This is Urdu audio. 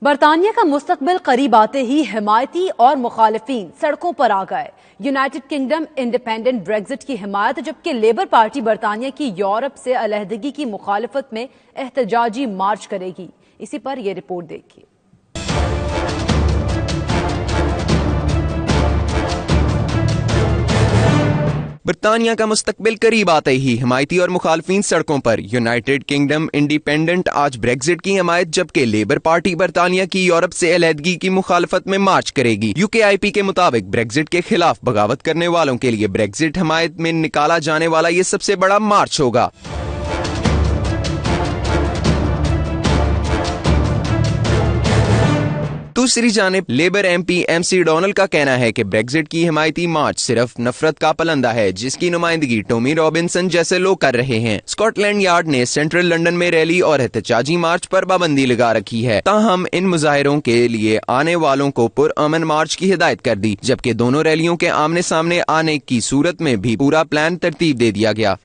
برطانیہ کا مستقبل قریب آتے ہی حمایتی اور مخالفین سڑکوں پر آ گئے۔ یونائیٹڈ کنگڈم انڈیپینڈنٹ بریگزٹ کی حمایت جبکہ لیبر پارٹی برطانیہ کی یورپ سے علیحدگی کی مخالفت میں احتجاجی مارچ کرے گی۔ اسی پر یہ رپورٹ دیکھیے۔ برطانیہ کا مستقبل قریب آتے ہی حمایتی اور مخالفین سڑکوں پر۔ یونائیٹڈ کنگڈم انڈیپینڈنٹ آج بریگزٹ کی حمایت جبکہ لیبر پارٹی برطانیہ کی یورپ سے علیحدگی کی مخالفت میں مارچ کرے گی۔ UKIP کے مطابق بریگزٹ کے خلاف بغاوت کرنے والوں کے لیے بریگزٹ حمایت میں نکالا جانے والا یہ سب سے بڑا مارچ ہوگا۔ دوسری جانب لیبر MP MC ڈونلڈ کا کہنا ہے کہ بریگزٹ کی حمایتی مارچ صرف نفرت کا پلندہ ہے جس کی نمائندگی ٹومی رابنسن جیسے لوگ کر رہے ہیں۔ اسکاٹ یارڈ نے سینٹرل لنڈن میں ریلی اور احتجاجی مارچ پر پابندی لگا رکھی ہے، تاہم ان مظاہروں کے لیے آنے والوں کو پرامن مارچ کی ہدایت کر دی، جبکہ دونوں ریلیوں کے آمنے سامنے آنے کی صورت میں بھی پورا پلان ترتیب دے دیا گیا۔